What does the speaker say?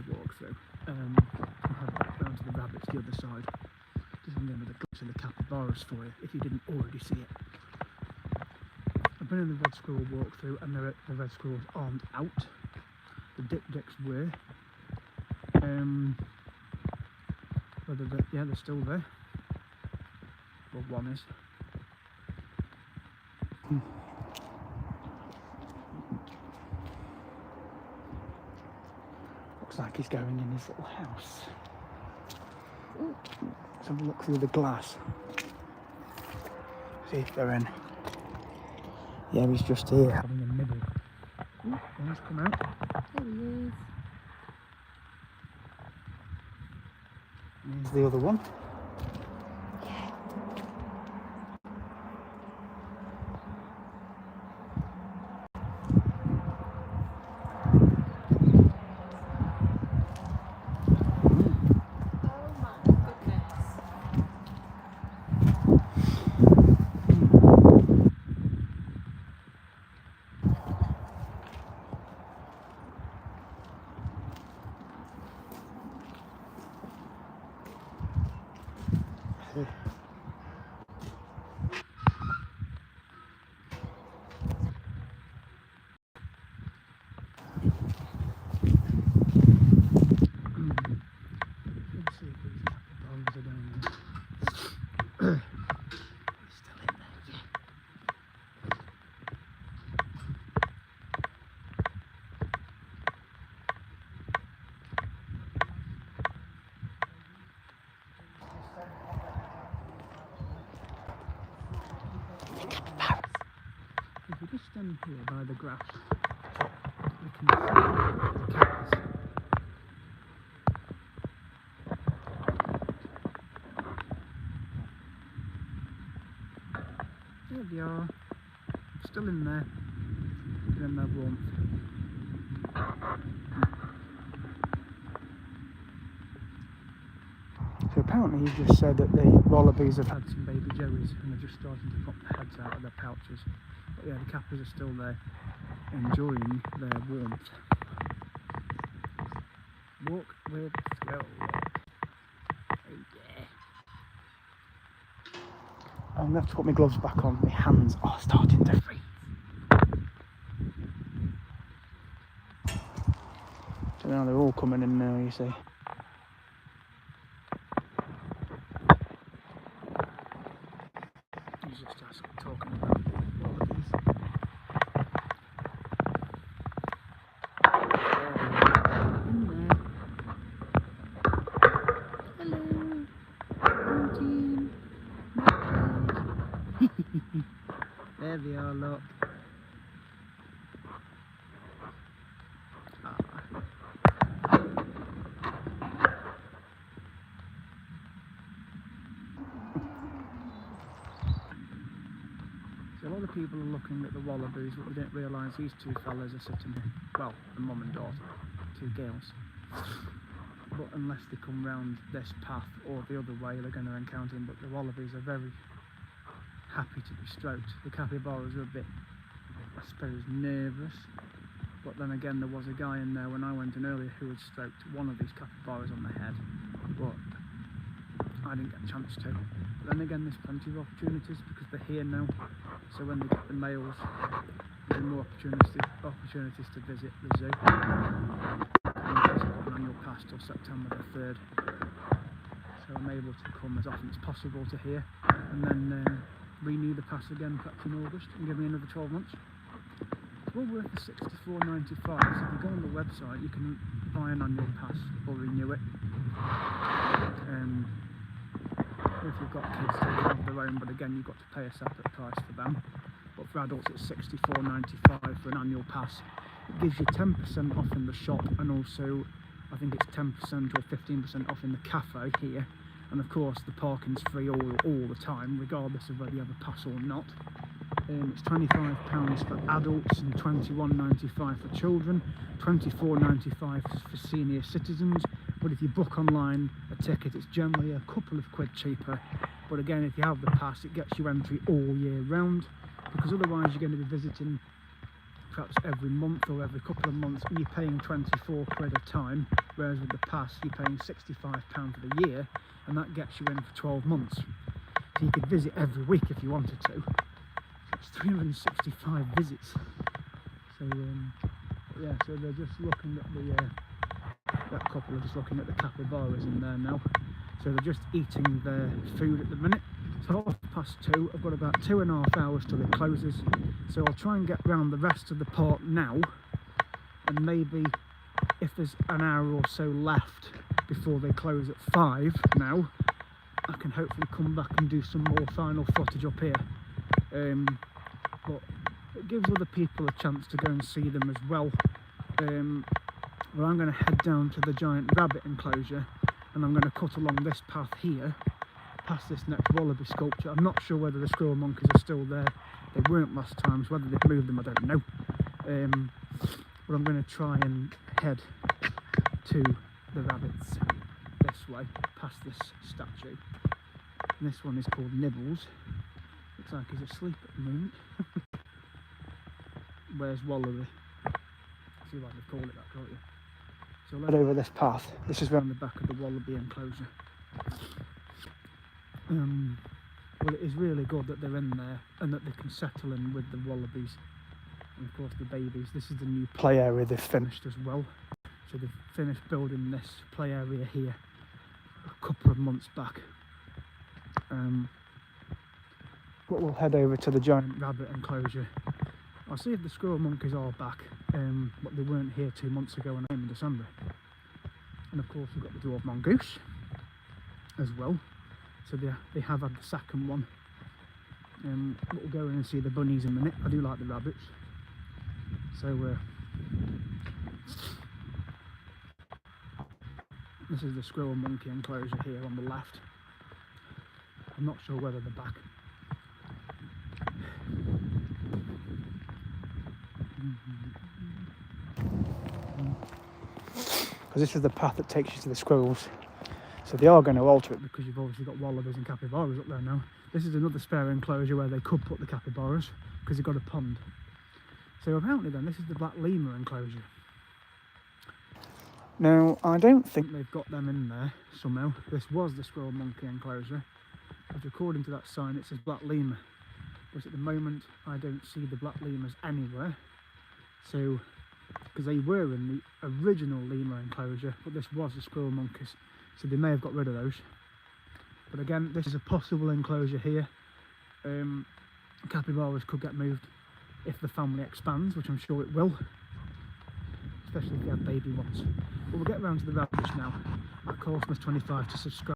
walk through. I'll head back down to the rabbits the other side. Just I'm going to glimpse of the capybaras for you, if you didn't already see it. I've been in the red squirrel walkthrough, and the red squirrels aren't out. The dik-diks were. Whether they're still there. Well, one is. Looks like he's going in his little house. Let's have a look through the glass. See if they're in. Yeah, he's just here having a nibble. One's come out. There he is. And here's the other one. If you just stand here by the grass, you can see the cats. There they are, still in there, getting their warmth. So apparently he just said that the wallabies have had some baby joeys and they're just starting to pop their heads out of their pouches. But yeah, the cappies are still there, enjoying their warmth. Walk with squirrel. Oh yeah. I'm going to have to put my gloves back on. My hands are starting to freeze. So now they're all coming in now, you see. He's just talking about wallabies. In there. Hello. Team. There they are, look. So a lot of people are looking at the wallabies, but we don't realise these two fellas are sitting here. Well, the mum and daughter, two girls. But unless they come round this path or the other way, they're going to encounter them. But the wallabies are very happy to be stroked. The capybaras are a bit, I suppose, nervous. But then again, there was a guy in there when I went in earlier who had stroked one of these capybaras on the head. But I didn't get a chance to. But then again, there's plenty of opportunities because they're here now. So when they get the males, there's more opportunities to visit the zoo. And I've got an annual pass till September the 3rd. So I'm able to come as often as possible to here. And then renew the pass again perhaps in August and give me another 12 months. It's well worth the $64.95. So if you go on the website, you can buy an annual pass or renew it. If you've got kids to have their own, but again you've got to pay a separate price for them. But for adults it's $64.95 for an annual pass. It gives you 10% off in the shop, and also I think it's 10% or 15% off in the cafe here. And of course the parking's free all the time, regardless of whether you have a pass or not. It's £25 for adults and £21.95 for children, £24.95 for senior citizens. But if you book online a ticket, it's generally a couple of quid cheaper. But again, if you have the pass, it gets you entry all year round, because otherwise you're going to be visiting perhaps every month or every couple of months, and you're paying 24 quid a time, whereas with the pass you're paying £65 for the year, and that gets you in for 12 months. So you could visit every week if you wanted to. That's 365 visits. So yeah, so they're just looking at the that couple are just looking at the capybaras in there now. So they're just eating their food at the minute. So 2:30, I've got about 2.5 hours till it closes. So I'll try and get round the rest of the park now, and maybe if there's an hour or so left before they close at 5 now, I can hopefully come back and do some more final footage up here. But it gives other people a chance to go and see them as well. Well, I'm going to head down to the giant rabbit enclosure, and I'm going to cut along this path here, past this next wallaby sculpture. I'm not sure whether the squirrel monkeys are still there. They weren't last time, so whether they've moved them I don't know. But I'm going to try and head to the rabbits this way, past this statue. And this one is called Nibbles. Looks like he's asleep at the moment. Where's Wallaby? See why they call it that, can't you? So I'll head over this path. This is round the back of the wallaby enclosure. Well, it is really good that they're in there and that they can settle in with the wallabies and of course the babies. This is the new play area they've finished as well. So they've finished building this play area here a couple of months back. But we'll head over to the giant rabbit enclosure. I'll see if the squirrel monkeys are back, but they weren't here 2 months ago when I came in December. And of course we've got the dwarf mongoose as well. So they have had the second one. But we'll go in and see the bunnies in a minute. I do like the rabbits. So this is the squirrel monkey enclosure here on the left. I'm not sure whether they're back. Because this is the path that takes you to the squirrels. So they are going to alter it because you've obviously got wallabies and capybaras up there now. This is another spare enclosure where they could put the capybaras because they've got a pond. So apparently then this is the black lemur enclosure. Now I don't think they've got them in there somehow. This was the squirrel monkey enclosure, but according to that sign it says black lemur. But at the moment I don't see the black lemurs anywhere. So, because they were in the original lemur enclosure, but this was the squirrel monkeys. So they may have got rid of those. But again, this is a possible enclosure here. Capybaras could get moved if the family expands, which I'm sure it will. Especially if you have baby ones. But we'll get round to the rabbits now. At course, 25 to subscribe.